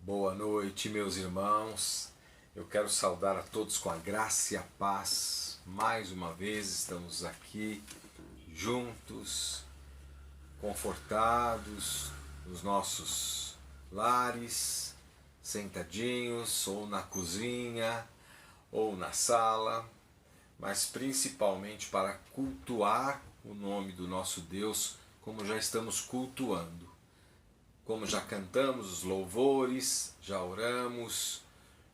Boa noite, meus irmãos. Eu quero saudar a todos com a graça e a paz. Mais uma vez estamos aqui juntos, confortados nos nossos lares, sentadinhos, ou na cozinha, ou na sala, mas principalmente para cultuar o nome do nosso Deus, como já estamos cultuando. Como já cantamos os louvores, já oramos,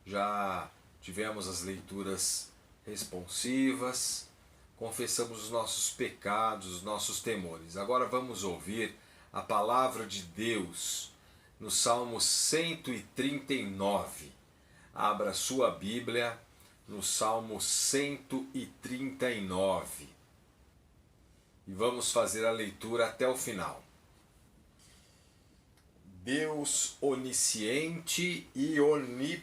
já tivemos as leituras responsivas, confessamos os nossos pecados, os nossos temores. Agora vamos ouvir a palavra de Deus no Salmo 139. Abra sua Bíblia no Salmo 139 e vamos fazer a leitura até o final. Deus onisciente e onipotente.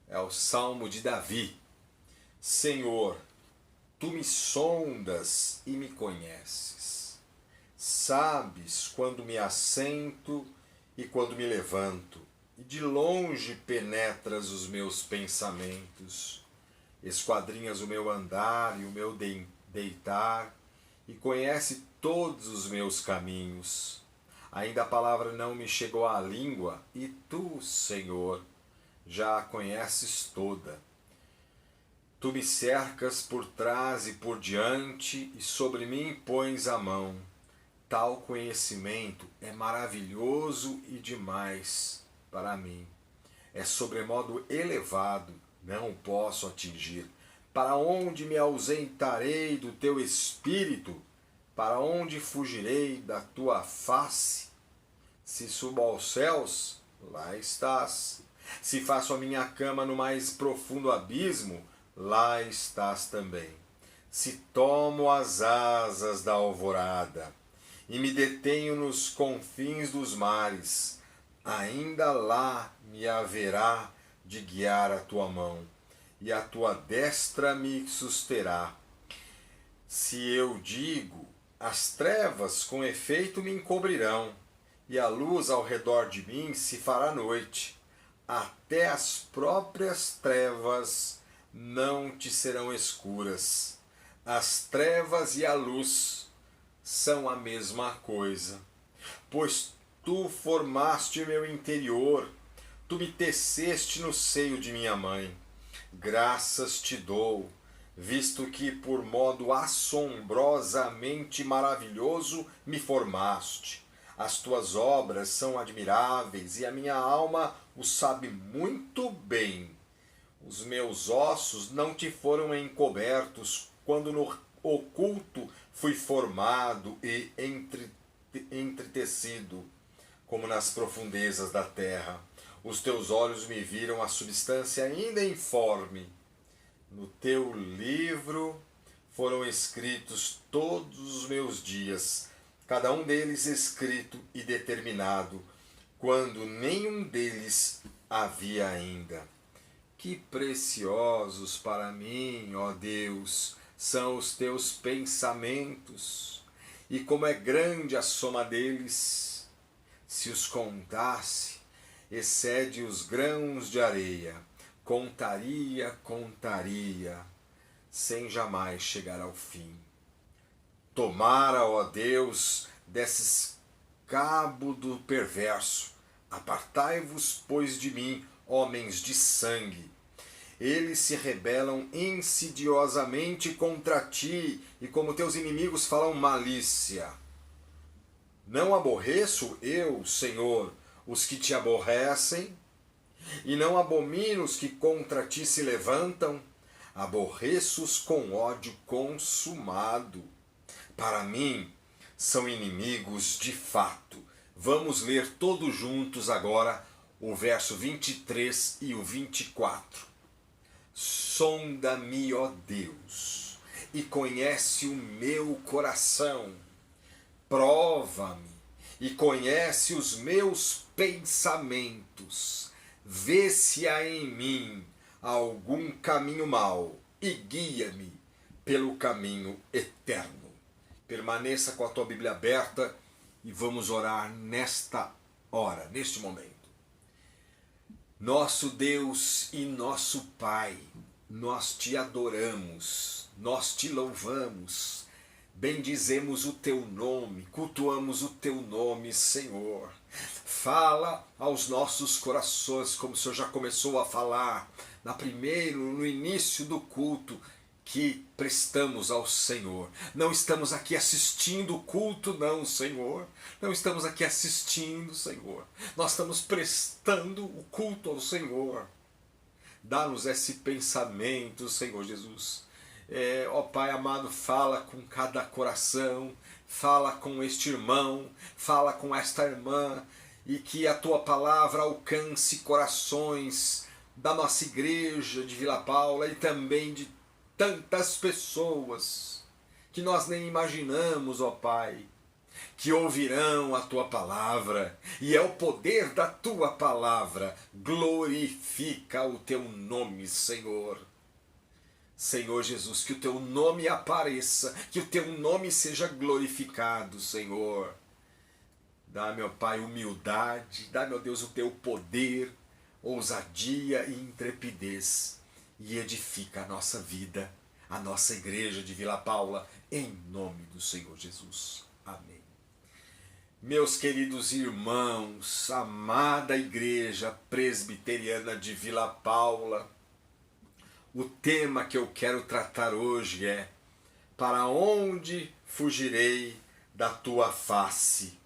É o Salmo de Davi. Senhor, tu me sondas e me conheces. Sabes quando me assento e quando me levanto, e de longe penetras os meus pensamentos. Esquadrinhas o meu andar e o meu deitar, e conhece todos os meus caminhos. Ainda a palavra não me chegou à língua, e tu, Senhor, já a conheces toda. Tu me cercas por trás e por diante, e sobre mim pões a mão. Tal conhecimento é maravilhoso e demais para mim. É sobremodo elevado, não o posso atingir. Para onde me ausentarei do teu espírito? Para onde fugirei da tua face? Se subo aos céus, lá estás. Se faço a minha cama no mais profundo abismo, lá estás também. Se tomo as asas da alvorada e me detenho nos confins dos mares, ainda lá me haverá de guiar a tua mão, e a tua destra me susterá. Se eu digo, as trevas com efeito me encobrirão, e a luz ao redor de mim se fará noite. Até as próprias trevas não te serão escuras. As trevas e a luz são a mesma coisa. Pois tu formaste meu interior, tu me teceste no seio de minha mãe. Graças te dou, visto que por modo assombrosamente maravilhoso me formaste. As tuas obras são admiráveis e a minha alma o sabe muito bem. Os meus ossos não te foram encobertos quando no oculto fui formado e entretecido, como nas profundezas da terra. Os teus olhos me viram a substância ainda informe. No teu livro foram escritos todos os meus dias, cada um deles escrito e determinado, quando nenhum deles havia ainda. Que preciosos para mim, ó Deus, são os teus pensamentos, e como é grande a soma deles. Se os contasse, excede os grãos de areia. Contaria, sem jamais chegar ao fim. Tomara, ó Deus, desses cabo do perverso. Apartai-vos, pois, de mim, homens de sangue. Eles se rebelam insidiosamente contra ti, e como teus inimigos falam malícia. Não aborreço eu, Senhor, os que te aborrecem, e não abomino os que contra ti se levantam. Aborreço-os com ódio consumado. Para mim, são inimigos de fato. Vamos ler todos juntos agora o verso 23 e o 24. Sonda-me, ó Deus, e conhece o meu coração. Prova-me e conhece os meus pensamentos. Vê se há em mim algum caminho mau e guia-me pelo caminho eterno. Permaneça com a tua Bíblia aberta e vamos orar nesta Ora, neste momento, nosso Deus e nosso Pai, nós te adoramos, nós te louvamos, bendizemos o teu nome, cultuamos o teu nome, Senhor. Fala aos nossos corações, como o Senhor já começou a falar no início do culto que prestamos ao Senhor. Não estamos aqui assistindo o culto, não, Senhor. Não estamos aqui assistindo, Senhor. Nós estamos prestando o culto ao Senhor. Dá-nos esse pensamento, Senhor Jesus. Ó Pai amado, fala com cada coração, fala com este irmão, fala com esta irmã, e que a tua palavra alcance corações da nossa igreja de Vila Paula e também de tantas pessoas que nós nem imaginamos, ó Pai, que ouvirão a tua palavra, e é o poder da tua palavra. Glorifica o teu nome, Senhor. Senhor Jesus, que o teu nome apareça, que o teu nome seja glorificado, Senhor. Dá, meu Pai, humildade, dá, meu Deus, o teu poder, ousadia e intrepidez, e edifica a nossa vida, a nossa igreja de Vila Paula, em nome do Senhor Jesus. Amém. Meus queridos irmãos, amada igreja presbiteriana de Vila Paula, o tema que eu quero tratar hoje é: para onde fugirei da tua face?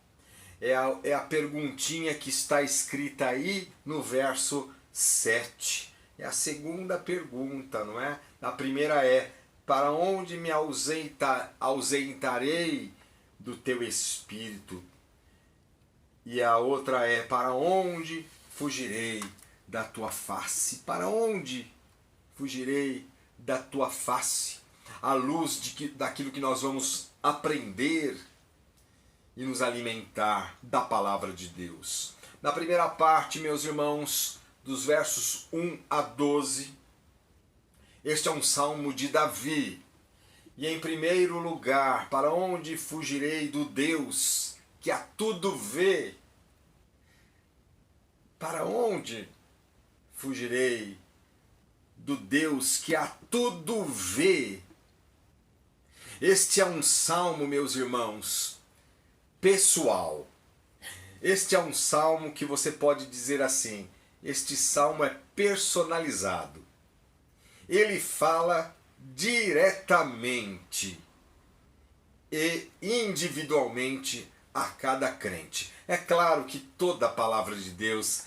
É a perguntinha que está escrita aí no verso 7. É a segunda pergunta, não é? A primeira é: para onde me ausentarei do teu espírito? E a outra é: para onde fugirei da tua face? Para onde fugirei da tua face? À luz daquilo que nós vamos aprender e nos alimentar da palavra de Deus. Na primeira parte, meus irmãos, dos versos 1 a 12, este é um salmo de Davi. E em primeiro lugar, para onde fugirei do Deus que a tudo vê? Para onde fugirei do Deus que a tudo vê? Este é um salmo, meus irmãos, pessoal. Este é um salmo que você pode dizer assim: este salmo é personalizado. Ele fala diretamente e individualmente a cada crente. É claro que toda a palavra de Deus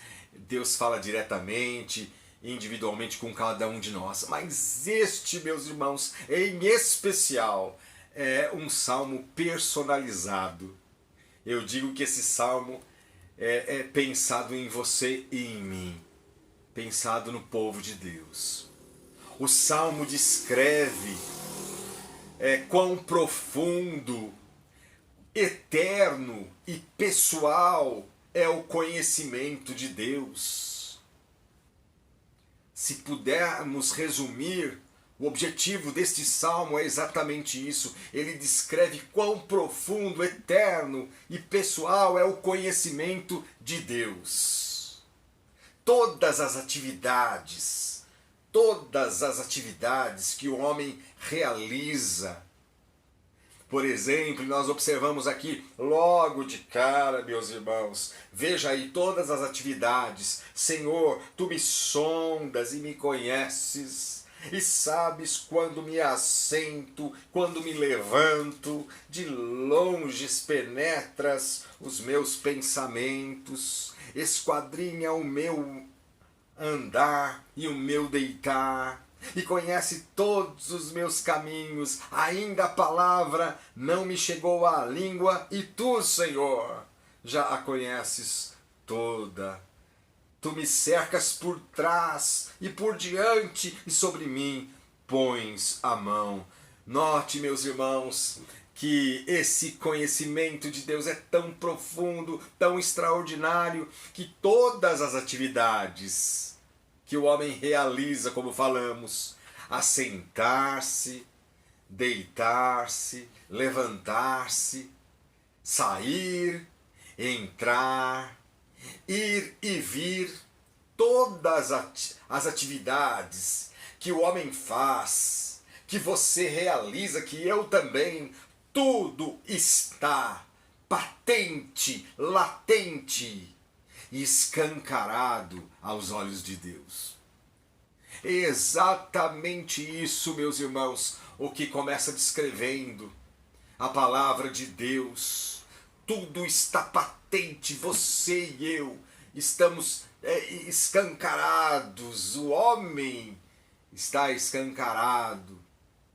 fala diretamente, individualmente com cada um de nós. Mas este, meus irmãos, em especial, é um salmo personalizado. Eu digo que esse salmo é pensado em você e em mim, pensado no povo de Deus. O salmo descreve quão profundo, eterno e pessoal é o conhecimento de Deus. Se pudermos resumir, o objetivo deste salmo é exatamente isso. Ele descreve quão profundo, eterno e pessoal é o conhecimento de Deus. Todas as atividades que o homem realiza. Por exemplo, nós observamos aqui logo de cara, meus irmãos, veja aí todas as atividades. Senhor, tu me sondas e me conheces, e sabes quando me assento, quando me levanto, de longe penetras os meus pensamentos, esquadrinha o meu andar e o meu deitar, e conhece todos os meus caminhos. Ainda a palavra não me chegou à língua, e tu, Senhor, já a conheces toda. Tu me cercas por trás e por diante, e sobre mim pões a mão. Note, meus irmãos, que esse conhecimento de Deus é tão profundo, tão extraordinário, que todas as atividades que o homem realiza, como falamos, assentar-se, deitar-se, levantar-se, sair, entrar, ir e vir, todas as atividades que o homem faz, que você realiza, que eu também, tudo está patente, latente e escancarado aos olhos de Deus. É exatamente isso, meus irmãos, o que começa descrevendo a palavra de Deus. Tudo está patente, você e eu estamos escancarados, o homem está escancarado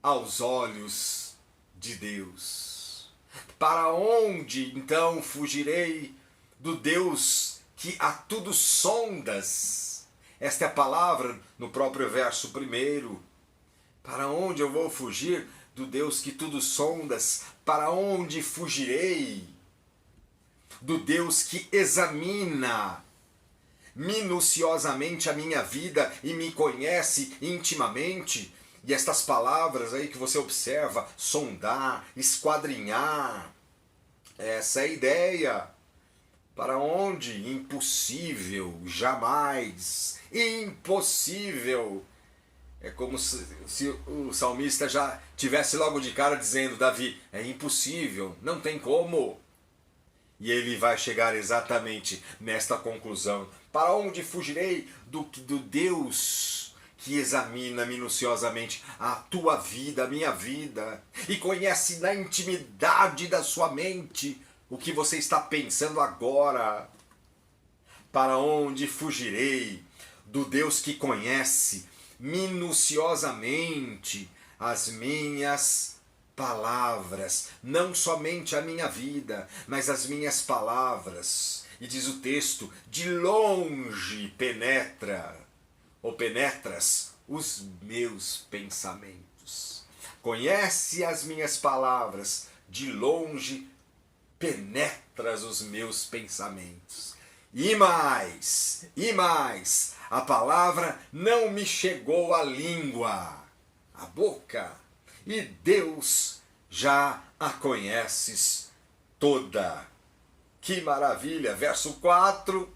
aos olhos de Deus. Para onde então fugirei do Deus que a tudo sondas? Esta é a palavra no próprio verso 1. Para onde eu vou fugir do Deus que tudo sondas? Para onde fugirei do Deus que examina minuciosamente a minha vida e me conhece intimamente? E estas palavras aí que você observa, sondar, esquadrinhar, essa é a ideia. Para onde? Impossível, jamais, impossível. É como se o salmista já tivesse logo de cara dizendo: Davi, é impossível, não tem como. E ele vai chegar exatamente nesta conclusão. Para onde fugirei do Deus que examina minuciosamente a tua vida, a minha vida, e conhece na intimidade da sua mente o que você está pensando agora? Para onde fugirei do Deus que conhece minuciosamente as minhas palavras, não somente a minha vida, mas as minhas palavras? E diz o texto: de longe penetra, ou penetras, os meus pensamentos. Conhece as minhas palavras, de longe penetras os meus pensamentos. E mais, a palavra não me chegou à língua, à boca, e Deus já a conheces toda. Que maravilha! Verso 4.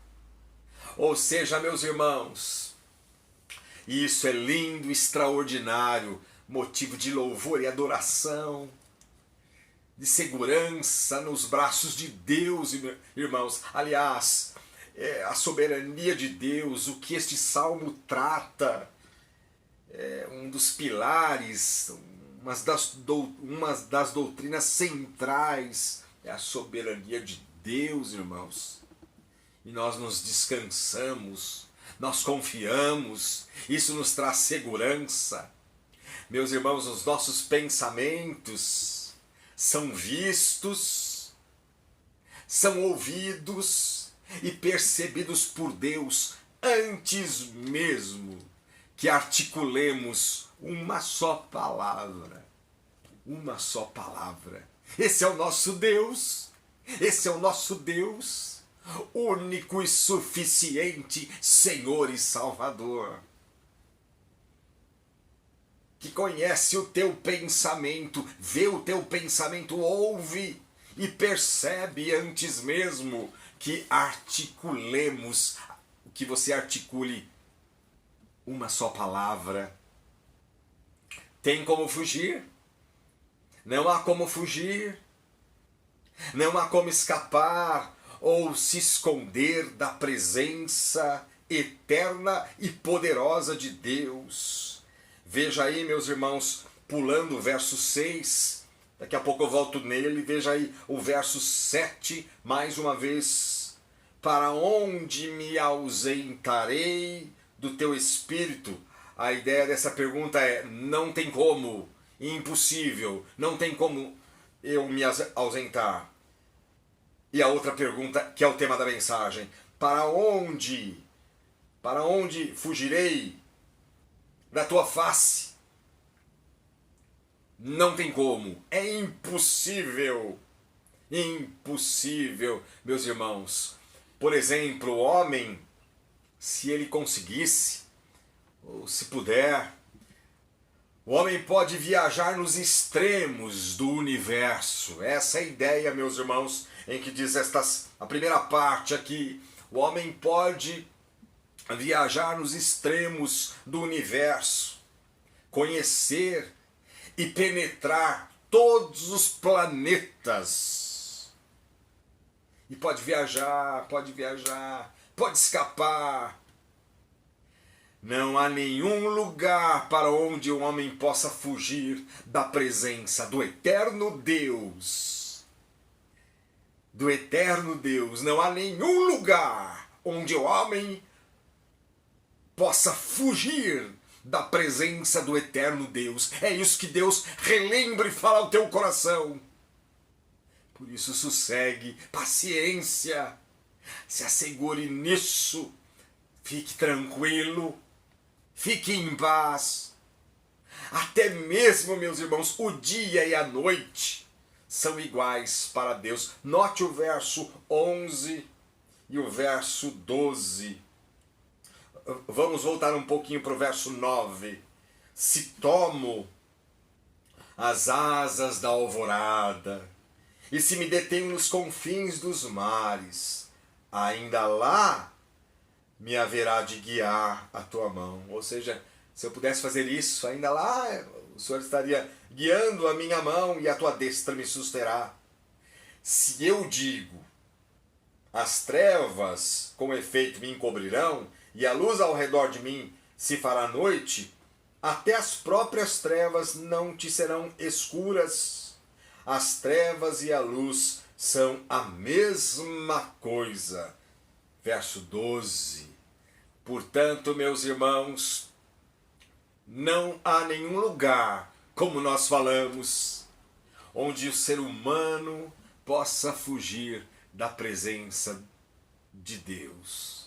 Ou seja, meus irmãos, isso é lindo, extraordinário, motivo de louvor e adoração, de segurança nos braços de Deus, irmãos. Aliás, a soberania de Deus, o que este salmo trata, é um dos pilares, uma das doutrinas centrais, é a soberania de Deus, irmãos. E nós nos descansamos, nós confiamos, isso nos traz segurança. Meus irmãos, os nossos pensamentos são vistos, são ouvidos e percebidos por Deus antes mesmo que articulemos uma só palavra. Uma só palavra. Esse é o nosso Deus. Esse é o nosso Deus, único e suficiente Senhor e Salvador, que conhece o teu pensamento, vê o teu pensamento, ouve e percebe antes mesmo que articulemos, que você articule uma só palavra. Tem como fugir? Não há como fugir. Não há como escapar ou se esconder da presença eterna e poderosa de Deus. Veja aí, meus irmãos, pulando o verso 6, daqui a pouco eu volto nele, veja aí o verso 7, mais uma vez. Para onde me ausentarei do teu espírito? A ideia dessa pergunta é: não tem como, impossível, não tem como eu me ausentar. E a outra pergunta, que é o tema da mensagem: para onde fugirei da tua face? Não tem como, é impossível, meus irmãos. Por exemplo, o homem, se ele conseguisse, ou se puder, o homem pode viajar nos extremos do universo. Essa é a ideia, meus irmãos, em que diz a primeira parte aqui, O homem pode viajar nos extremos do universo, conhecer e penetrar todos os planetas. E pode viajar, pode escapar. Não há nenhum lugar para onde o homem possa fugir da presença do eterno Deus. Do eterno Deus. Não há nenhum lugar onde o homem possa fugir da presença do eterno Deus. É isso que Deus relembra e fala ao teu coração. Por isso, sossegue, paciência, se assegure nisso, fique tranquilo, fique em paz. Até mesmo, meus irmãos, o dia e a noite são iguais para Deus. Note o verso 11 e o verso 12. Vamos voltar um pouquinho para o verso 9. Se tomo as asas da alvorada, e se me detenho nos confins dos mares, ainda lá me haverá de guiar a tua mão. Ou seja, se eu pudesse fazer isso, ainda lá o Senhor estaria guiando a minha mão e a tua destra me susterá. Se eu digo, as trevas com efeito me encobrirão, e a luz ao redor de mim se fará noite, até as próprias trevas não te serão escuras. As trevas e a luz são a mesma coisa. Verso 12. Portanto, meus irmãos, não há nenhum lugar, como nós falamos, onde o ser humano possa fugir da presença de Deus.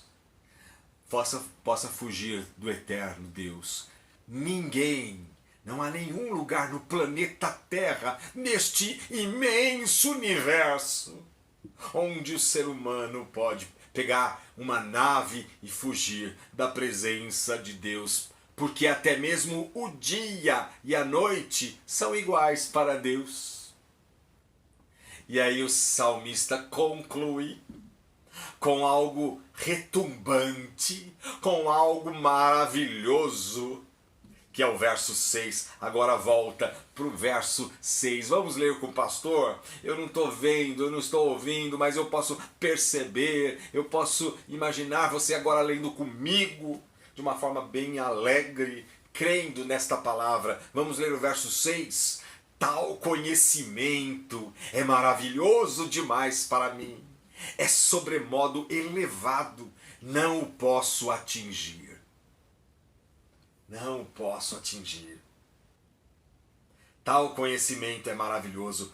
Possa fugir do eterno Deus. Ninguém, não há nenhum lugar no planeta Terra, neste imenso universo, onde o ser humano pode pegar uma nave e fugir da presença de Deus, porque até mesmo o dia e a noite são iguais para Deus. E aí o salmista conclui com algo retumbante, com algo maravilhoso, que é o verso 6. Agora volta para o verso 6. Vamos ler com o pastor? Eu não estou vendo, eu não estou ouvindo, mas eu posso perceber, eu posso imaginar você agora lendo comigo, de uma forma bem alegre, crendo nesta palavra. Vamos ler o verso 6. Tal conhecimento é maravilhoso demais para mim. É sobremodo elevado, não o posso atingir. Não posso atingir. Tal conhecimento é maravilhoso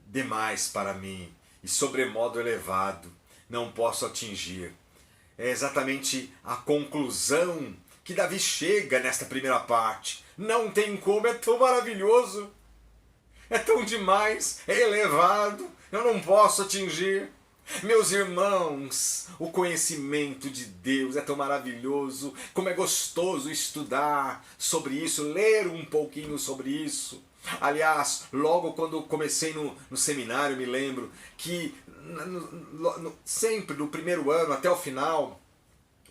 demais para mim e sobremodo elevado, não posso atingir. É exatamente a conclusão que Davi chega nesta primeira parte. Não tem como, é tão maravilhoso, é tão demais, é elevado, eu não posso atingir. Meus irmãos, o conhecimento de Deus é tão maravilhoso, como é gostoso estudar sobre isso, ler um pouquinho sobre isso. Aliás, logo quando comecei no seminário, me lembro que sempre no primeiro ano até o final,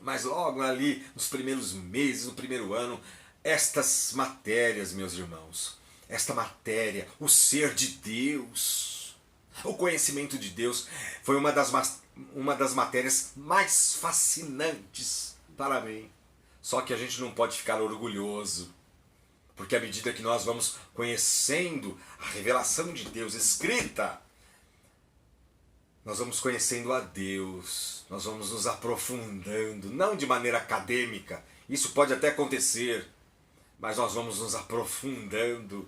mas logo ali nos primeiros meses, no primeiro ano, estas matérias, meus irmãos, esta matéria, o ser de Deus, o conhecimento de Deus, foi uma das matérias mais fascinantes para mim. Só que a gente não pode ficar orgulhoso, porque à medida que nós vamos conhecendo a revelação de Deus escrita, nós vamos conhecendo a Deus, nós vamos nos aprofundando, não de maneira acadêmica, isso pode até acontecer, mas nós vamos nos aprofundando.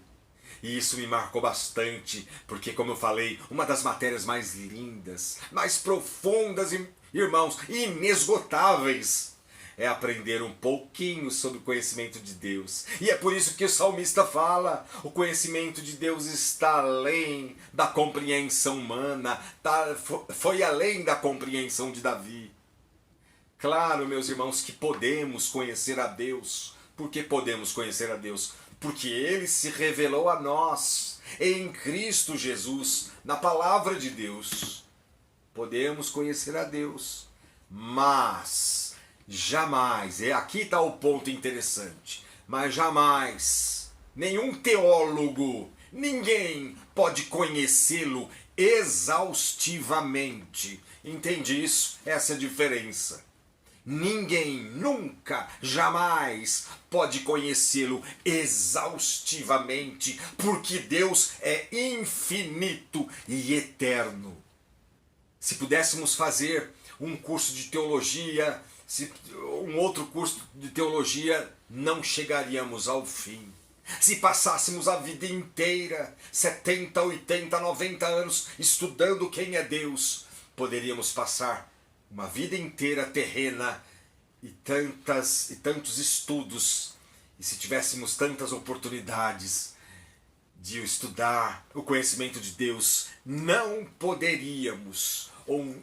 E isso me marcou bastante, porque, como eu falei, uma das matérias mais lindas, mais profundas, irmãos, inesgotáveis, é aprender um pouquinho sobre o conhecimento de Deus. E é por isso que o salmista fala, o conhecimento de Deus está além da compreensão humana, foi além da compreensão de Davi. Claro, meus irmãos, que podemos conhecer a Deus. Por que podemos conhecer a Deus? Porque Ele se revelou a nós em Cristo Jesus, na palavra de Deus. Podemos conhecer a Deus, Mas jamais, e aqui está o ponto interessante, mas jamais nenhum teólogo, ninguém pode conhecê-lo exaustivamente. Entende isso? Essa é a diferença. Ninguém nunca, jamais pode conhecê-lo exaustivamente, porque Deus é infinito e eterno. Se pudéssemos fazer um curso de teologia, um outro curso de teologia, não chegaríamos ao fim. Se passássemos a vida inteira, 70, 80, 90 anos, estudando quem é Deus, poderíamos passar uma vida inteira terrena e tantos estudos, e se tivéssemos tantas oportunidades de estudar o conhecimento de Deus, não poderíamos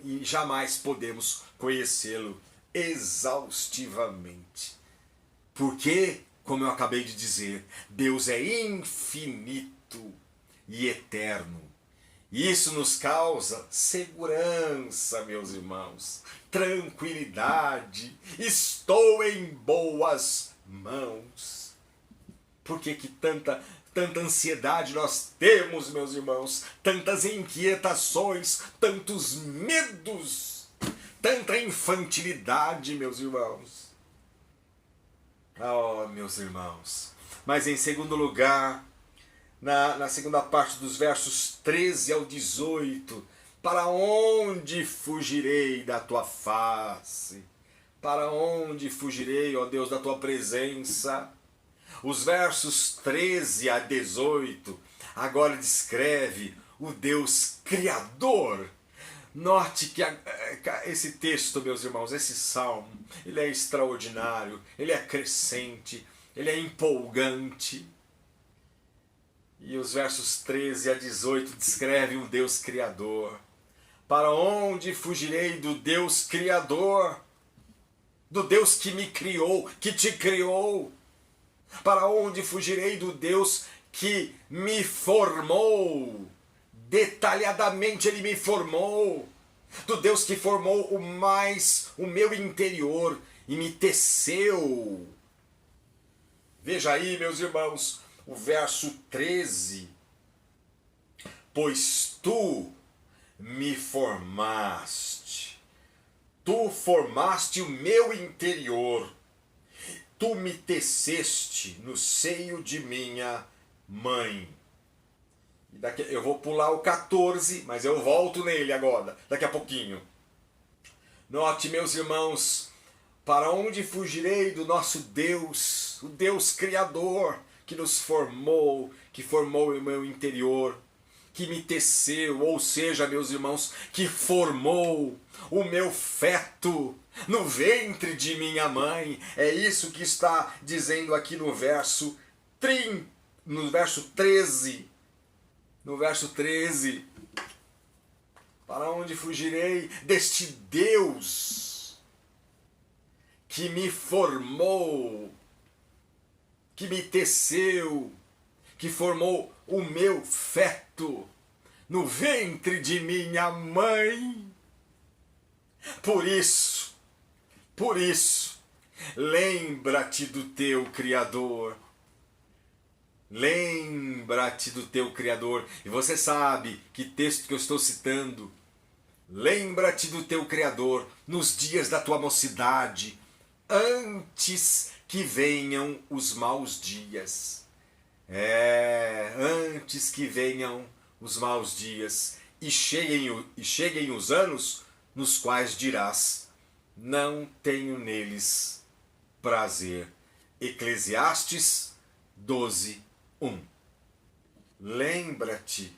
e jamais podemos conhecê-lo exaustivamente. Porque, como eu acabei de dizer, Deus é infinito e eterno. E isso nos causa segurança, meus irmãos, tranquilidade. Estou em boas mãos. Por que tanta ansiedade nós temos, meus irmãos? Tantas inquietações, tantos medos, tanta infantilidade, meus irmãos. Oh, meus irmãos. Mas em segundo lugar, na segunda parte dos versos 13 ao 18, para onde fugirei da tua face? Para onde fugirei, ó Deus, da tua presença? Os versos 13 a 18 agora descreve o Deus Criador. Note que esse texto, meus irmãos, esse salmo, ele é extraordinário, ele é crescente, ele é empolgante. E os versos 13 a 18 descrevem um Deus Criador. Para onde fugirei do Deus Criador? Do Deus que me criou, que te criou? Para onde fugirei do Deus que me formou? Detalhadamente Ele me formou. Do Deus que formou o meu interior e me teceu. Veja aí, meus irmãos, o verso 13. Pois tu me formaste. Tu formaste o meu interior. Tu me teceste no seio de minha mãe. Eu vou pular o 14, mas eu volto nele agora, daqui a pouquinho. Note, meus irmãos, para onde fugirei do nosso Deus, o Deus Criador, que nos formou, que formou o meu interior, que me teceu, ou seja, meus irmãos, que formou o meu feto no ventre de minha mãe. É isso que está dizendo aqui no verso 13. No verso 13. Para onde fugirei deste Deus que me formou, que me teceu, que formou o meu feto no ventre de minha mãe? Por isso, lembra-te do teu Criador. Lembra-te do teu Criador. E você sabe que texto que eu estou citando. Lembra-te do teu Criador nos dias da tua mocidade, antes que venham os maus dias. Antes que venham os maus dias e cheguem os anos nos quais dirás: não tenho neles prazer. Eclesiastes 12, 1. Lembra-te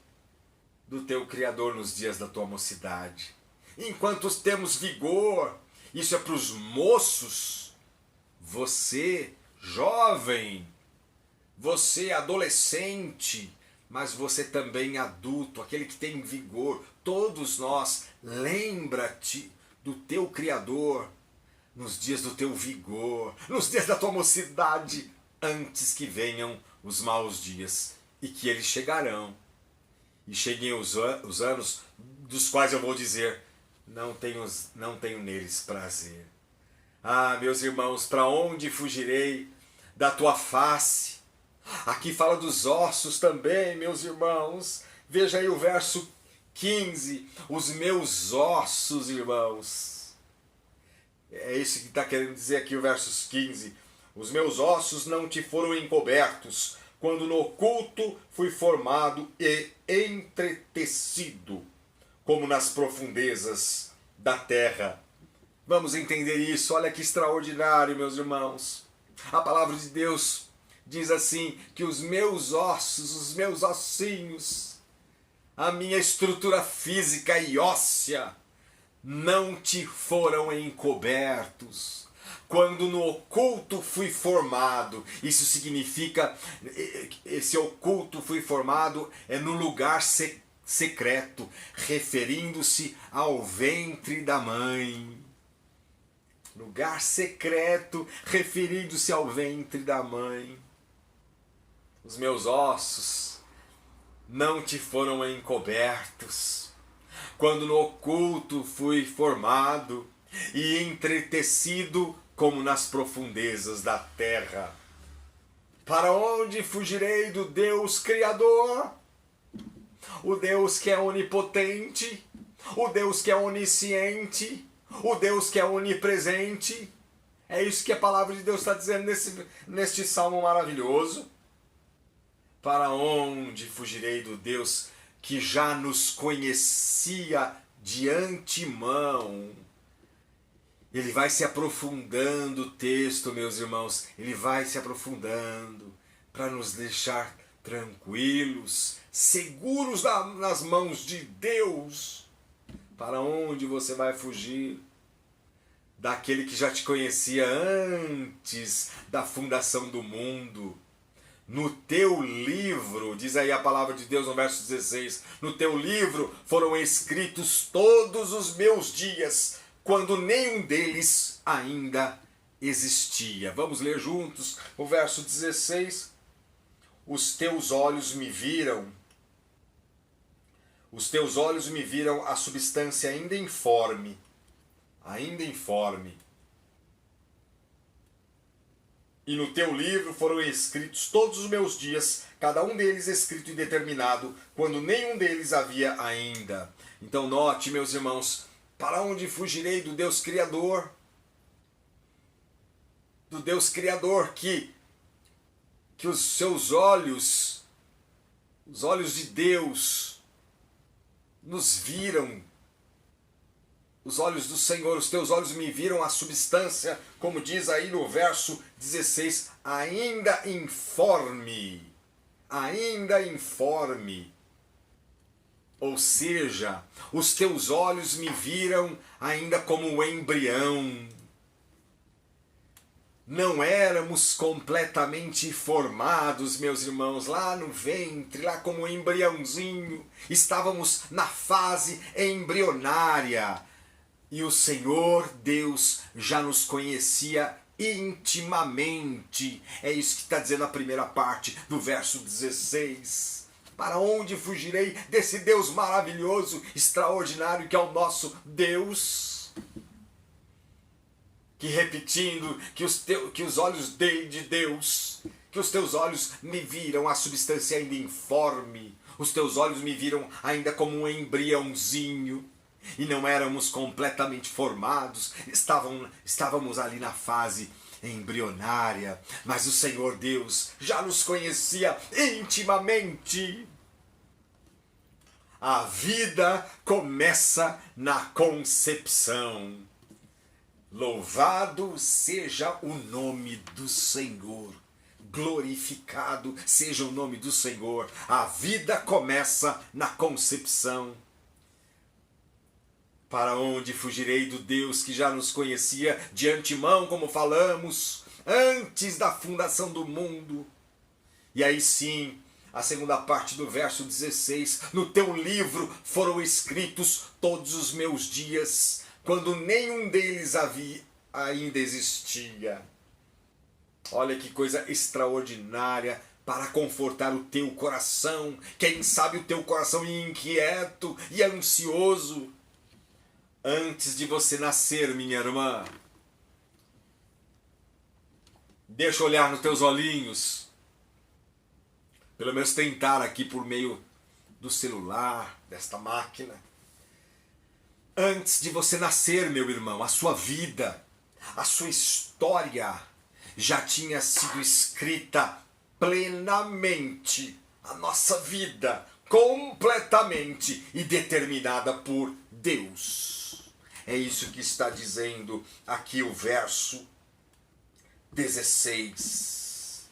do teu Criador nos dias da tua mocidade. Enquanto temos vigor, isso é para os moços. Você, jovem, você, adolescente, mas você também adulto, aquele que tem vigor, todos nós, lembra-te do teu Criador nos dias do teu vigor, nos dias da tua mocidade, antes que venham os maus dias, e que eles chegarão. E cheguem os anos dos quais eu vou dizer: não tenho neles prazer. Ah, meus irmãos, para onde fugirei da tua face? Aqui fala dos ossos também, meus irmãos. Veja aí o verso 15. Os meus ossos, irmãos. É isso que está querendo dizer aqui o verso 15. Os meus ossos não te foram encobertos, quando no oculto fui formado e entretecido, como nas profundezas da terra. Vamos entender isso. Olha que extraordinário, meus irmãos. A palavra de Deus diz assim, que os meus ossos, os meus ossinhos, a minha estrutura física e óssea não te foram encobertos, quando no oculto fui formado. Isso significa, esse oculto fui formado é no lugar secreto, referindo-se ao ventre da mãe. Lugar secreto, referindo-se ao ventre da mãe. Os meus ossos não te foram encobertos, quando no oculto fui formado e entretecido como nas profundezas da terra. Para onde fugirei do Deus Criador? O Deus que é onipotente, o Deus que é onisciente, o Deus que é onipresente. É isso que a palavra de Deus está dizendo neste salmo maravilhoso. Para onde fugirei do Deus que já nos conhecia de antemão? Ele vai se aprofundando o texto, meus irmãos. Ele vai se aprofundando para nos deixar tranquilos, seguros nas mãos de Deus. Para onde você vai fugir? Daquele que já te conhecia antes da fundação do mundo. No teu livro, diz aí a palavra de Deus no verso 16, no teu livro foram escritos todos os meus dias, quando nenhum deles ainda existia. Vamos ler juntos o verso 16. Os teus olhos me viram a substância ainda informe. E no teu livro foram escritos todos os meus dias, cada um deles escrito e determinado, quando nenhum deles havia ainda. Então note, meus irmãos, para onde fugirei do Deus Criador? Do Deus Criador que os seus olhos, os olhos de Deus, nos viram. Os olhos do Senhor, os teus olhos me viram a substância, como diz aí no verso 16, ainda informe. Ou seja, os teus olhos me viram ainda como um embrião. Não éramos completamente formados, meus irmãos, lá no ventre, lá como um embriãozinho. Estávamos na fase embrionária. E o Senhor Deus já nos conhecia intimamente. É isso que está dizendo a primeira parte do verso 16. Para onde fugirei desse Deus maravilhoso, extraordinário que é o nosso Deus? Que repetindo, que os olhos de Deus, que os teus olhos me viram a substância ainda informe. Os teus olhos me viram ainda como um embriãozinho. E não éramos completamente formados, estávamos ali na fase embrionária, mas o Senhor Deus já nos conhecia intimamente. A vida começa na concepção. Louvado seja o nome do Senhor. Glorificado seja o nome do Senhor. A vida começa na concepção. Para onde fugirei do Deus que já nos conhecia de antemão, como falamos, antes da fundação do mundo? E aí sim, a segunda parte do verso 16, no teu livro foram escritos todos os meus dias, quando nenhum deles ainda existia. Olha que coisa extraordinária para confortar o teu coração. Quem sabe o teu coração inquieto e ansioso. Antes de você nascer, minha irmã, deixa eu olhar nos teus olhinhos, pelo menos tentar aqui por meio do celular, desta máquina. Antes de você nascer, meu irmão, a sua vida, a sua história já tinha sido escrita plenamente. A nossa vida completamente e determinada por Deus. É isso que está dizendo aqui o verso 16.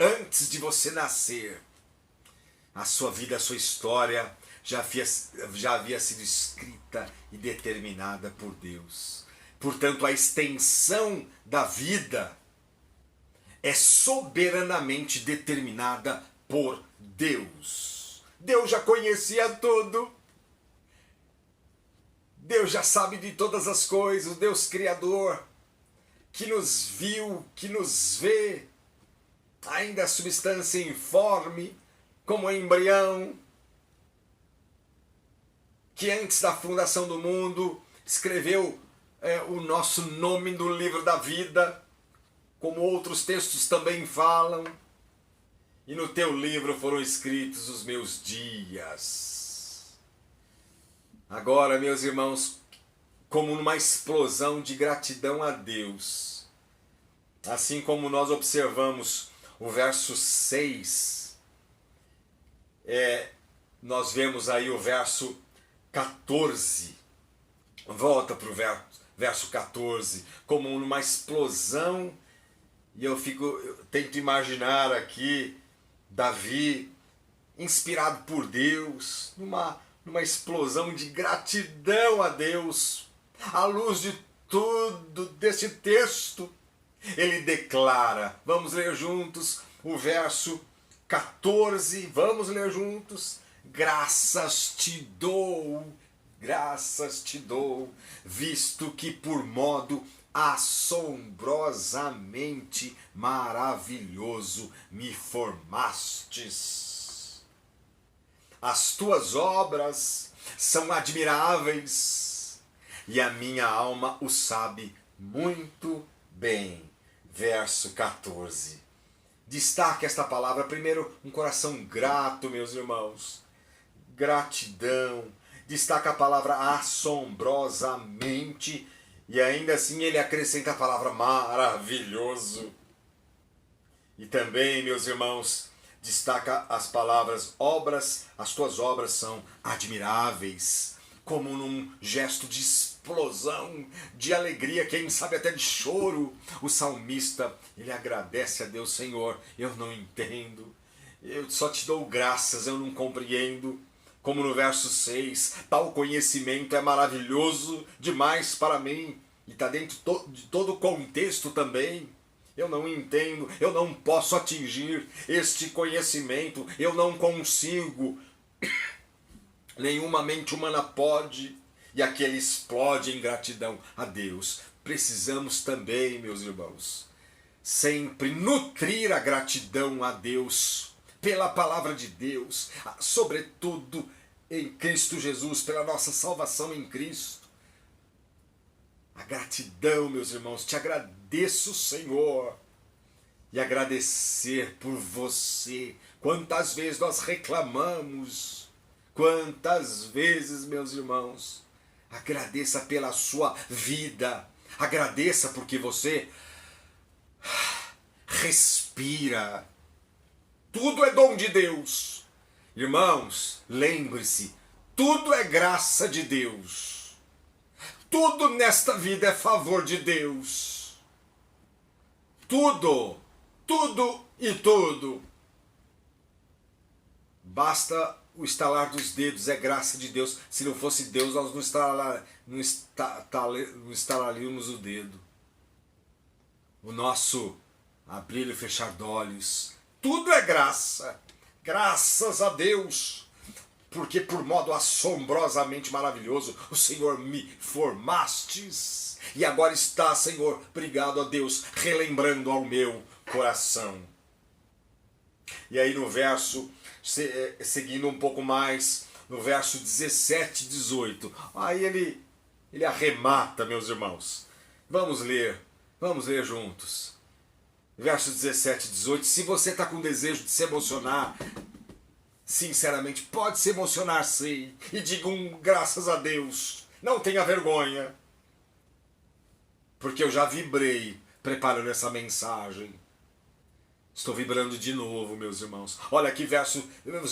Antes de você nascer, a sua vida, a sua história já havia sido escrita e determinada por Deus. Portanto, a extensão da vida é soberanamente determinada por Deus. Deus já conhecia tudo. Deus já sabe de todas as coisas. O Deus Criador, que nos viu, que nos vê, ainda a substância informe, como embrião, que antes da fundação do mundo escreveu o nosso nome no livro da vida, como outros textos também falam, e no teu livro foram escritos os meus dias. Agora, meus irmãos, como numa explosão de gratidão a Deus, assim como nós observamos o verso 6, nós vemos aí o verso 14, volta para o verso 14, como numa explosão, e eu tento imaginar aqui Davi, inspirado por Deus, numa explosão de gratidão a Deus, à luz de tudo desse texto, ele declara, vamos ler juntos o verso 14, vamos ler juntos. Graças te dou, visto que por modo assombrosamente maravilhoso me formastes. As tuas obras são admiráveis e a minha alma o sabe muito bem. Verso 14. Destaque esta palavra. Primeiro, um coração grato, meus irmãos. Gratidão. Destaca a palavra assombrosamente. E ainda assim ele acrescenta a palavra maravilhoso. E também, meus irmãos, destaca as palavras obras. As tuas obras são admiráveis. Como num gesto de explosão, de alegria, quem sabe até de choro. O salmista, ele agradece a Deus. Senhor, eu não entendo. Eu só te dou graças, eu não compreendo. Como no verso 6, tal conhecimento é maravilhoso demais para mim. E está dentro de todo o contexto também. Eu não entendo, eu não posso atingir este conhecimento. Eu não consigo. Nenhuma mente humana pode. E aqui ele explode em gratidão a Deus. Precisamos também, meus irmãos, sempre nutrir a gratidão a Deus pela palavra de Deus, sobretudo em Cristo Jesus, pela nossa salvação em Cristo. A gratidão, meus irmãos, te agradeço, Senhor, e agradecer por você. Quantas vezes nós reclamamos, quantas vezes, meus irmãos, agradeça pela sua vida, agradeça porque você respira. Tudo é dom de Deus. Irmãos, lembre-se, tudo é graça de Deus. Tudo nesta vida é favor de Deus. Tudo, tudo e tudo. Basta o estalar dos dedos, é graça de Deus. Se não fosse Deus, nós não estalaríamos o dedo. O nosso abrir e fechar de olhos. Tudo é graça. Graças a Deus. Porque por modo assombrosamente maravilhoso o Senhor me formastes. E agora está, Senhor, obrigado a Deus, relembrando ao meu coração. E aí no verso, seguindo um pouco mais, no verso 17 e 18. Aí ele arremata, meus irmãos. Vamos ler juntos. Versos 17 e 18. Se você está com desejo de se emocionar, sinceramente, pode se emocionar sim. E diga graças a Deus. Não tenha vergonha. Porque eu já vibrei preparando essa mensagem. Estou vibrando de novo, meus irmãos. Olha que os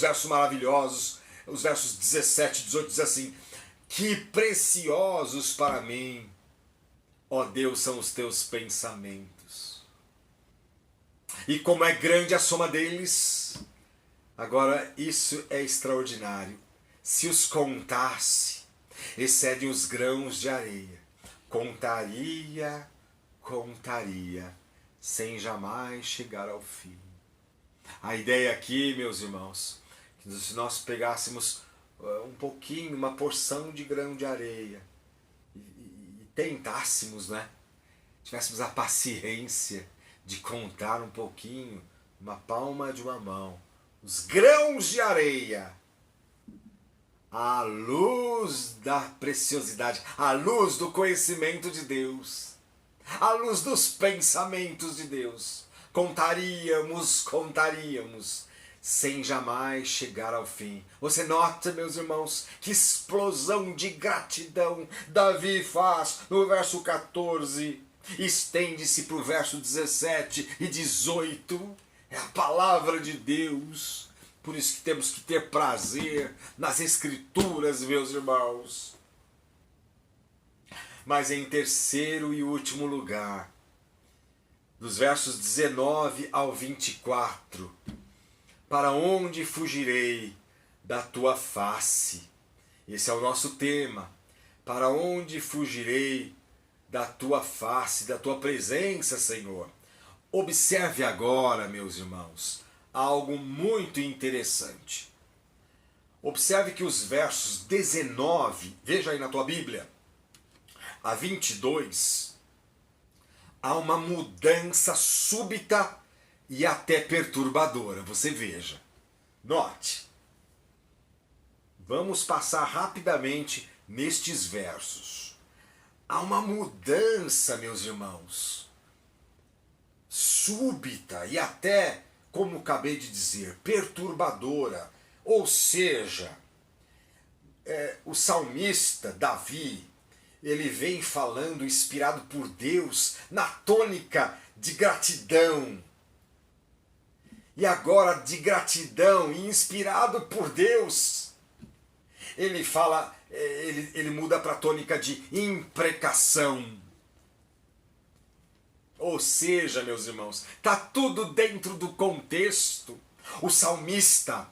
versos maravilhosos. Os versos 17 e 18 diz assim: que preciosos para mim, ó Deus, são os teus pensamentos. E como é grande a soma deles. Agora, isso é extraordinário. Se os contasse, excedem os grãos de areia. Contaria, sem jamais chegar ao fim. A ideia aqui, meus irmãos, que se nós pegássemos um pouquinho, uma porção de grão de areia e tentássemos, né? Tivéssemos a paciência de contar um pouquinho, uma palma de uma mão, os grãos de areia, à luz da preciosidade, à luz do conhecimento de Deus, à luz dos pensamentos de Deus, contaríamos, sem jamais chegar ao fim. Você nota, meus irmãos, que explosão de gratidão Davi faz no verso 14, estende-se para o verso 17 e 18, é a palavra de Deus. Por isso que temos que ter prazer nas Escrituras, meus irmãos. Mas em terceiro e último lugar, dos versos 19 ao 24, para onde fugirei da tua face? Esse é o nosso tema. Para onde fugirei da tua face, da tua presença, Senhor? Observe agora, meus irmãos, algo muito interessante. Observe que os versos 19, veja aí na tua Bíblia, a 22, há uma mudança súbita e até perturbadora. Você veja, note. Vamos passar rapidamente nestes versos. Há uma mudança, meus irmãos, súbita e até, como acabei de dizer, perturbadora. Ou seja, o salmista Davi, ele vem falando, inspirado por Deus, na tônica de gratidão. E agora, de gratidão e inspirado por Deus, ele fala, ele muda para a tônica de imprecação. Ou seja, meus irmãos, está tudo dentro do contexto. O salmista,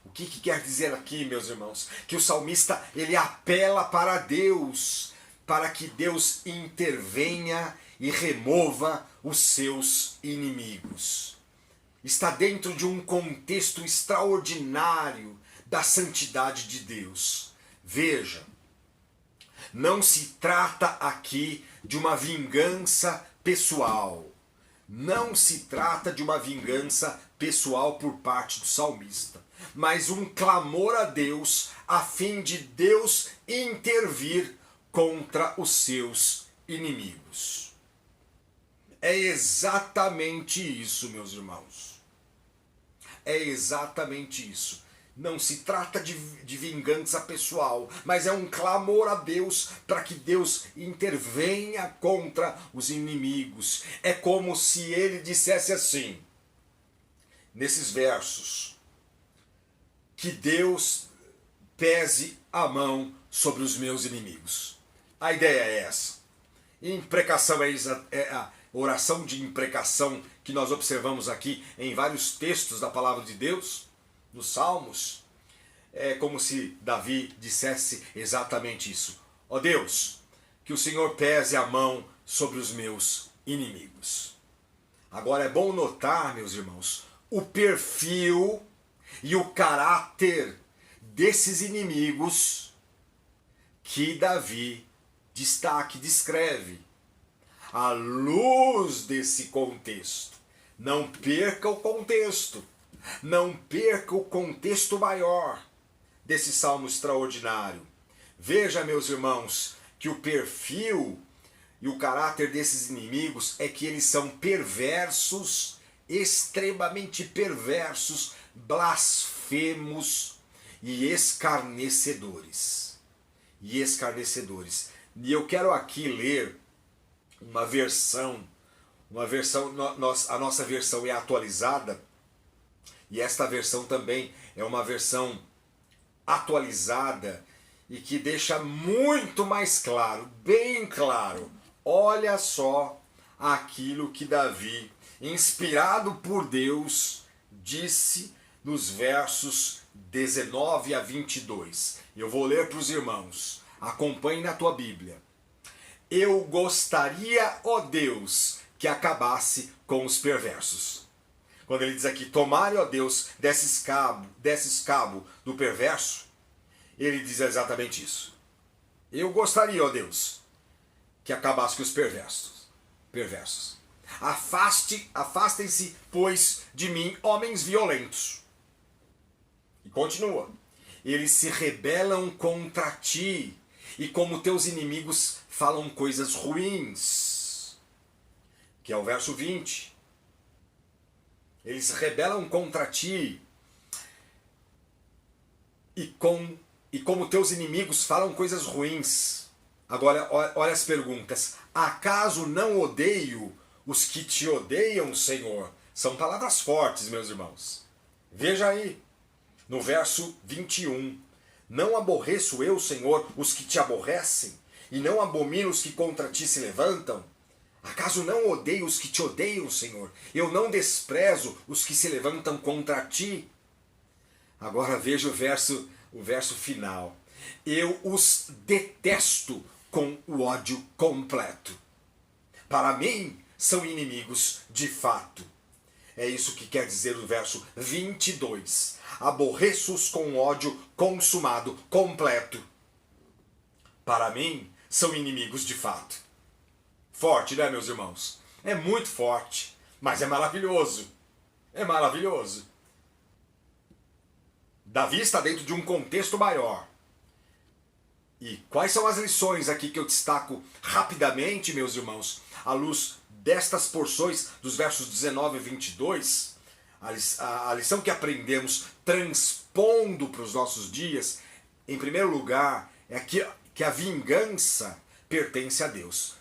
o que quer dizer aqui, meus irmãos? Que o salmista, ele apela para Deus, para que Deus intervenha e remova os seus inimigos. Está dentro de um contexto extraordinário da santidade de Deus. Veja, não se trata aqui de uma vingança pessoal. Não se trata de uma vingança pessoal por parte do salmista, mas um clamor a Deus a fim de Deus intervir contra os seus inimigos. É exatamente isso, meus irmãos. É exatamente isso. Não se trata de vingança pessoal, mas é um clamor a Deus para que Deus intervenha contra os inimigos. É como se ele dissesse assim, nesses versos, que Deus pese a mão sobre os meus inimigos. A ideia é essa. Imprecação é a oração de imprecação que nós observamos aqui em vários textos da palavra de Deus, nos Salmos. É como se Davi dissesse exatamente isso. Ó Deus, que o Senhor pese a mão sobre os meus inimigos. Agora é bom notar, meus irmãos, o perfil e o caráter desses inimigos que Davi descreve. À luz desse contexto. Não perca o contexto. Não perca o contexto maior. desse salmo extraordinário? Veja, meus irmãos, que o perfil e o caráter desses inimigos é que eles são perversos, extremamente perversos, blasfemos e escarnecedores. E escarnecedores. E eu quero aqui ler uma versão, a nossa versão é atualizada, e esta versão também é uma versão atualizada e que deixa muito mais claro, bem claro. Olha só aquilo que Davi, inspirado por Deus, disse nos versos 19 a 22. Eu vou ler para os irmãos. Acompanhe na tua Bíblia. Eu gostaria, ó Deus, que acabasse com os perversos. Quando ele diz aqui, tomare, ó Deus, desses cabo do perverso, ele diz exatamente isso. Eu gostaria, ó Deus, que acabasse com os perversos. Afastem-se, pois, de mim, homens violentos. E continua. Eles se rebelam contra ti, e como teus inimigos falam coisas ruins. Que é o verso 20. Eles se rebelam contra ti, e como teus inimigos falam coisas ruins. Agora, olha as perguntas. Acaso não odeio os que te odeiam, Senhor? São palavras fortes, meus irmãos. Veja aí, no verso 21. Não aborreço eu, Senhor, os que te aborrecem, e não abomino os que contra ti se levantam? Acaso não odeio os que te odeiam, Senhor? Eu não desprezo os que se levantam contra ti? Agora veja o verso final. Eu os detesto com o ódio completo. Para mim, são inimigos de fato. É isso que quer dizer o verso 22. Aborreço-os com ódio consumado, completo. Para mim, são inimigos de fato. Forte, né, meus irmãos? É muito forte, mas é maravilhoso. É maravilhoso. Davi está dentro de um contexto maior. E quais são as lições aqui que eu destaco rapidamente, meus irmãos, à luz destas porções dos versos 19 e 22? A lição que aprendemos transpondo para os nossos dias, em primeiro lugar, é que a vingança pertence a Deus.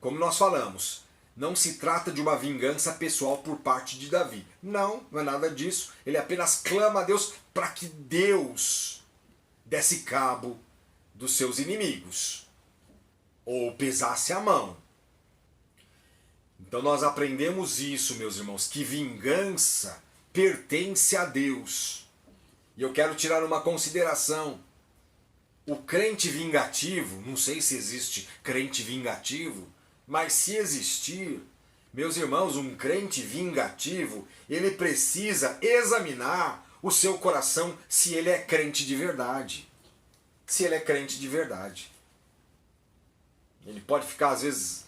Como nós falamos, não se trata de uma vingança pessoal por parte de Davi. Não é nada disso. Ele apenas clama a Deus para que Deus desse cabo dos seus inimigos, ou pesasse a mão. Então nós aprendemos isso, meus irmãos, que vingança pertence a Deus. E eu quero tirar uma consideração. O crente vingativo, não sei se existe crente vingativo, mas se existir, meus irmãos, um crente vingativo, ele precisa examinar o seu coração se ele é crente de verdade. Se ele é crente de verdade. Ele pode ficar, às vezes,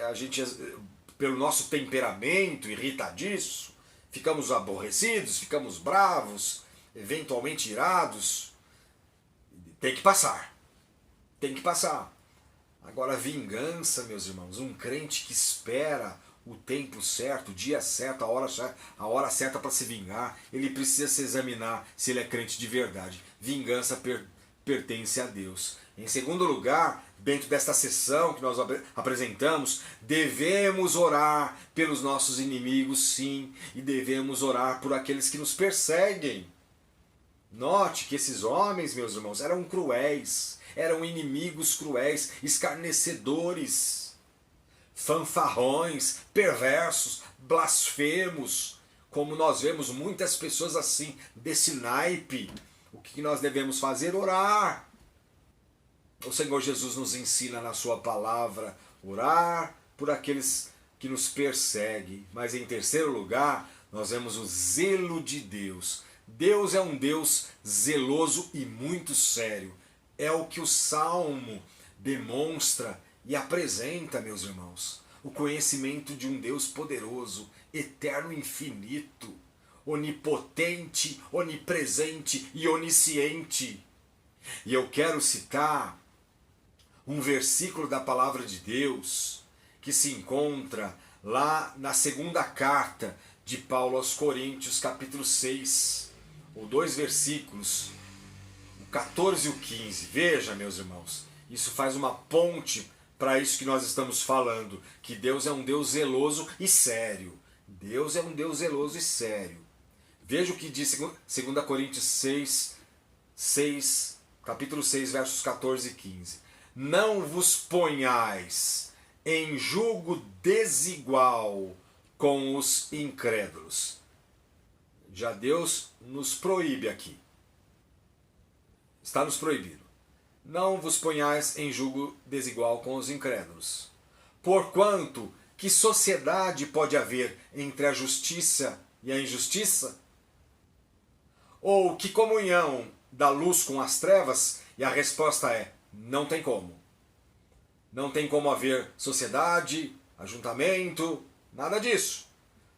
a gente, pelo nosso temperamento irritadiço, ficamos aborrecidos, ficamos bravos, eventualmente irados. Tem que passar. Tem que passar. Agora, vingança, meus irmãos, um crente que espera o tempo certo, o dia certo, a hora certa para se vingar, ele precisa se examinar se ele é crente de verdade. Vingança pertence a Deus. Em segundo lugar, dentro desta sessão que nós apresentamos, devemos orar pelos nossos inimigos, sim, e devemos orar por aqueles que nos perseguem. Note que esses homens, meus irmãos, eram cruéis, eram inimigos cruéis, escarnecedores, fanfarrões, perversos, blasfemos, como nós vemos muitas pessoas assim, desse naipe. O que nós devemos fazer? Orar. O Senhor Jesus nos ensina na sua palavra, orar por aqueles que nos perseguem. Mas em terceiro lugar, nós vemos o zelo de Deus. Deus é um Deus zeloso e muito sério. É o que o Salmo demonstra e apresenta, meus irmãos. O conhecimento de um Deus poderoso, eterno e infinito. onipotente, onipresente e onisciente. E eu quero citar um versículo da palavra de Deus que se encontra lá na segunda carta de Paulo aos Coríntios, capítulo 6, ou dois versículos, o 14 e o 15. Veja, meus irmãos, isso faz uma ponte para isso que nós estamos falando, que Deus é um Deus zeloso e sério. Deus é um Deus zeloso e sério. Veja o que diz 2 Coríntios 6, capítulo 6, versos 14 e 15. Não vos ponhais em julgo desigual com os incrédulos. Já Deus nos proíbe aqui. Está nos proibido. Não vos ponhais em julgo desigual com os incrédulos. Porquanto, que sociedade pode haver entre a justiça e a injustiça? Ou que comunhão da luz com as trevas? E a resposta é: não tem como. Não tem como haver sociedade, ajuntamento, nada disso.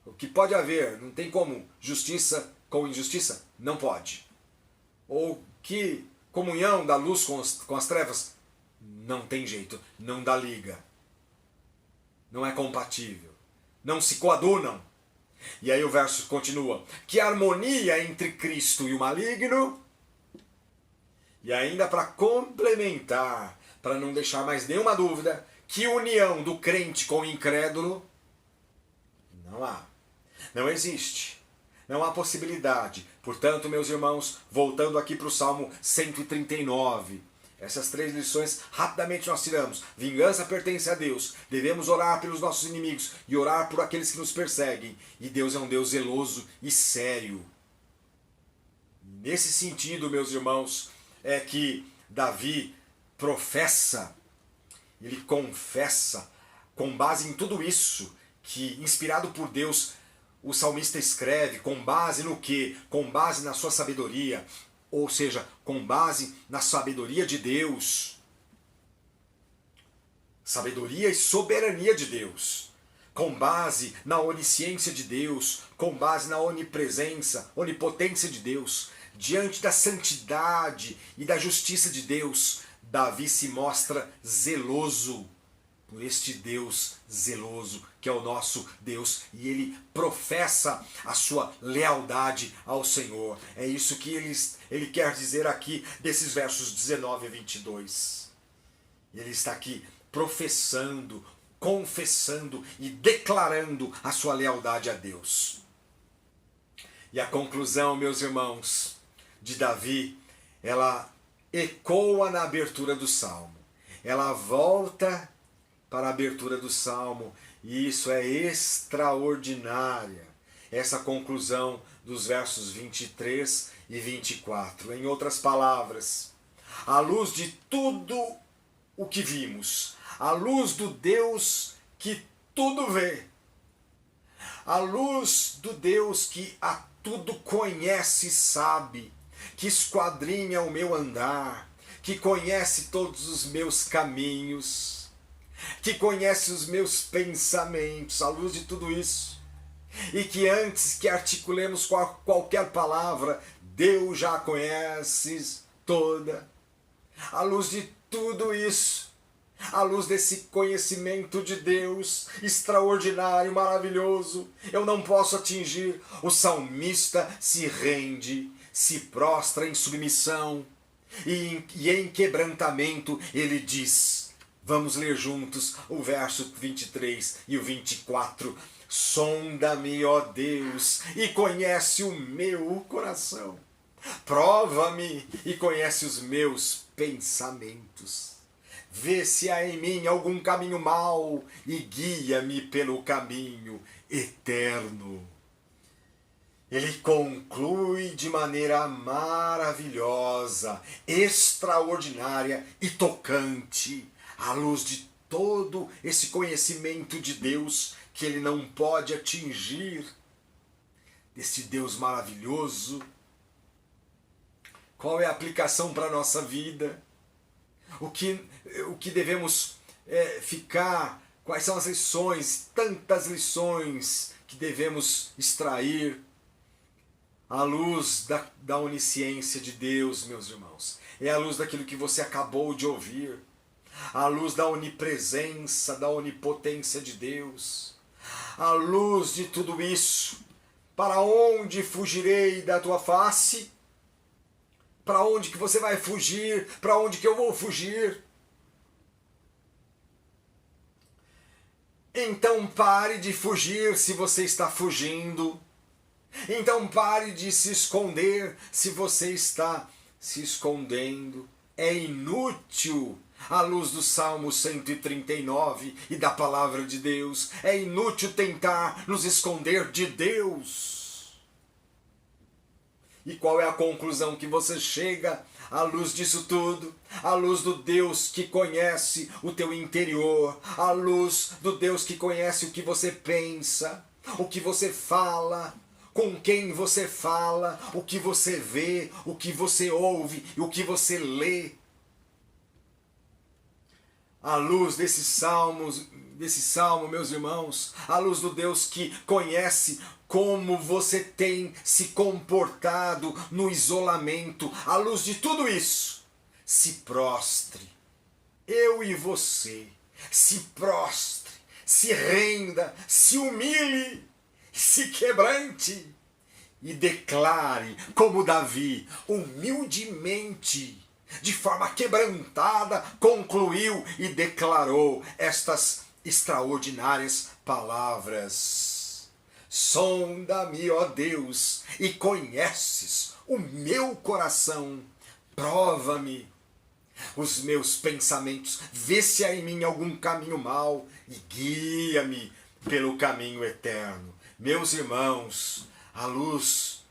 O que pode haver, não tem como justiça com injustiça? Não pode. Ou que comunhão da luz com as trevas? Não tem jeito, não dá liga. Não é compatível. Não se coadunam. E aí o verso continua. Que harmonia entre Cristo e o maligno. E ainda para complementar, para não deixar mais nenhuma dúvida, que união do crente com o incrédulo não há. Não existe. Não há possibilidade. Portanto, meus irmãos, voltando aqui para o Salmo 139, essas três lições rapidamente nós tiramos. Vingança pertence a Deus. Devemos orar pelos nossos inimigos e orar por aqueles que nos perseguem. E Deus é um Deus zeloso e sério. Nesse sentido, meus irmãos, é que Davi professa, ele confessa, com base em tudo isso, que inspirado por Deus, o salmista escreve, com base no quê? Com base na sua sabedoria, ou seja, com base na sabedoria de Deus. Sabedoria e soberania de Deus. Com base na onisciência de Deus, com base na onipresença, onipotência de Deus, diante da santidade e da justiça de Deus, Davi se mostra zeloso por este Deus zeloso, que é o nosso Deus, e ele professa a sua lealdade ao Senhor. É isso que ele quer dizer aqui, desses versos 19 e 22. Ele está aqui professando, confessando e declarando a sua lealdade a Deus. E a conclusão, meus irmãos, de Davi, ela ecoa na abertura do Salmo. Ela volta para a abertura do Salmo, e isso é extraordinária, essa conclusão dos versos 23 e 24. Em outras palavras, à luz de tudo o que vimos, à luz do Deus que tudo vê, à luz do Deus que a tudo conhece e sabe, que esquadrinha o meu andar, que conhece todos os meus caminhos, que conhece os meus pensamentos, à luz de tudo isso, e que antes que articulemos qualquer palavra, Deus já a conhece toda. À luz de tudo isso, à luz desse conhecimento de Deus extraordinário, maravilhoso, eu não posso atingir. O salmista se rende, se prostra em submissão e em quebrantamento ele diz, vamos ler juntos o verso 23 e o 24. Sonda-me, ó Deus, e conhece o meu coração. Prova-me e conhece os meus pensamentos. Vê se há em mim algum caminho mau e guia-me pelo caminho eterno. Ele conclui de maneira maravilhosa, extraordinária e tocante, à luz de todo esse conhecimento de Deus que ele não pode atingir, desse Deus maravilhoso. Qual é a aplicação para a nossa vida? O que devemos ficar? Quais são as lições? Tantas lições que devemos extrair. à luz da onisciência de Deus, meus irmãos. É à luz daquilo que você acabou de ouvir. À luz da onipresença, da onipotência de Deus. À luz de tudo isso, para onde fugirei da tua face? Para onde que você vai fugir? Para onde que eu vou fugir? Então pare de fugir se você está fugindo. Então pare de se esconder se você está se escondendo. É inútil, à luz do Salmo 139 e da palavra de Deus, é inútil tentar nos esconder de Deus. E qual é a conclusão que você chega à luz disso tudo? À luz do Deus que conhece o teu interior, à luz do Deus que conhece o que você pensa, o que você fala, com quem você fala, o que você vê, o que você ouve e o que você lê. À luz desse salmo, meus irmãos, à luz do Deus que conhece como você tem se comportado no isolamento, à luz de tudo isso, se prostre. Eu e você, se prostre, se renda, se humilhe, se quebrante e declare, como Davi, humildemente, de forma quebrantada, concluiu e declarou estas extraordinárias palavras: sonda-me, ó Deus, e conheces o meu coração, prova-me os meus pensamentos, vê se há em mim algum caminho mau e guia-me pelo caminho eterno. Meus irmãos, à luz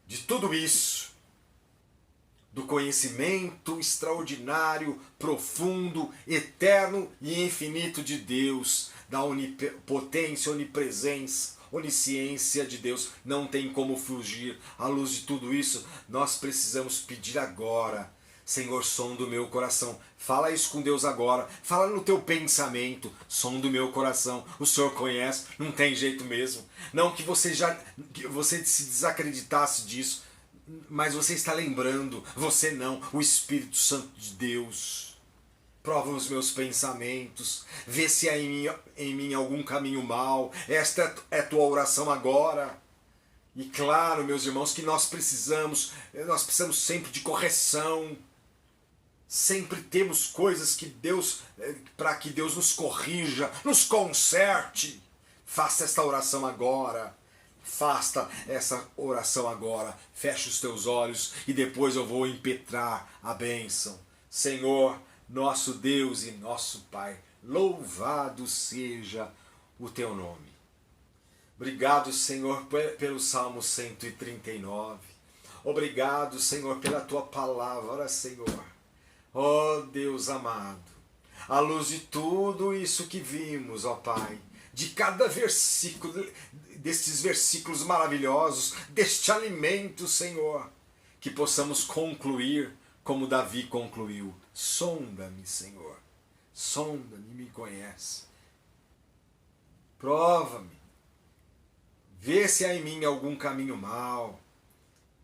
de tudo isso, do conhecimento extraordinário, profundo, eterno e infinito de Deus, da onipotência, onipresença, onisciência de Deus, não tem como fugir. À luz de tudo isso, nós precisamos pedir agora: Senhor, som do meu coração. Fala isso com Deus agora. Fala no teu pensamento. Som do meu coração. O Senhor conhece. Não tem jeito mesmo. Não que você se desacreditasse disso, mas você está lembrando. Você não. O Espírito Santo de Deus prova os meus pensamentos. Vê se há em mim algum caminho mau. Esta é a tua oração agora. E claro, meus irmãos, que nós precisamos sempre de correção. Sempre temos coisas para que Deus nos corrija, nos conserte. Faça esta oração agora. Faça essa oração agora. Feche os teus olhos e depois eu vou impetrar a bênção. Senhor, nosso Deus e nosso Pai, louvado seja o teu nome. Obrigado, Senhor, pelo Salmo 139. Obrigado, Senhor, pela tua palavra, Senhor. Ó Deus amado, à luz de tudo isso que vimos, ó Pai, de cada versículo, destes versículos maravilhosos, deste alimento, Senhor, que possamos concluir como Davi concluiu: sonda-me, Senhor, sonda-me e me conhece. Prova-me, vê se há em mim algum caminho mau.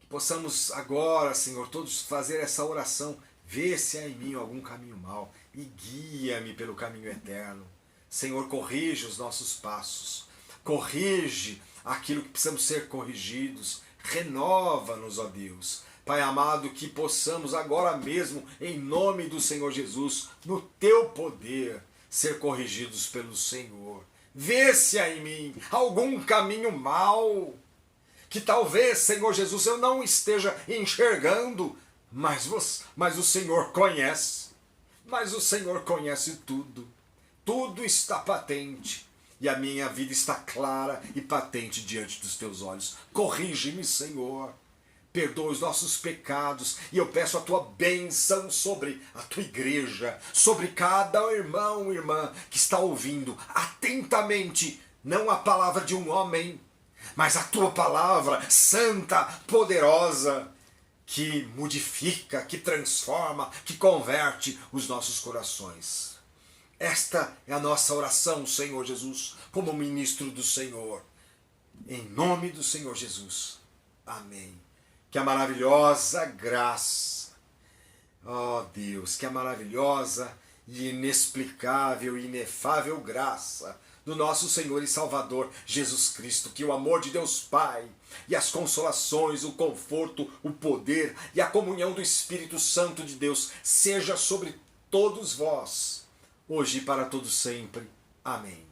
Que possamos agora, Senhor, todos fazer essa oração. Vê se há em mim algum caminho mau e guia-me pelo caminho eterno. Senhor, corrige os nossos passos. Corrige aquilo que precisamos ser corrigidos. Renova-nos, ó Deus. Pai amado, que possamos agora mesmo, em nome do Senhor Jesus, no teu poder, ser corrigidos pelo Senhor. Vê se há em mim algum caminho mau, que talvez, Senhor Jesus, eu não esteja enxergando, mas o Senhor conhece. Mas o Senhor conhece tudo. Tudo está patente. E a minha vida está clara e patente diante dos teus olhos. Corrige-me, Senhor. Perdoa os nossos pecados. E eu peço a tua bênção sobre a tua igreja, sobre cada irmão e irmã que está ouvindo atentamente, não a palavra de um homem, mas a tua palavra santa, poderosa, que modifica, que transforma, que converte os nossos corações. Esta é a nossa oração, Senhor Jesus, como ministro do Senhor. Em nome do Senhor Jesus. Amém. que a maravilhosa graça, ó Deus, que a maravilhosa e inexplicável e inefável graça do nosso Senhor e Salvador Jesus Cristo, que o amor de Deus Pai e as consolações, o conforto, o poder e a comunhão do Espírito Santo de Deus seja sobre todos vós, hoje e para todos sempre. Amém.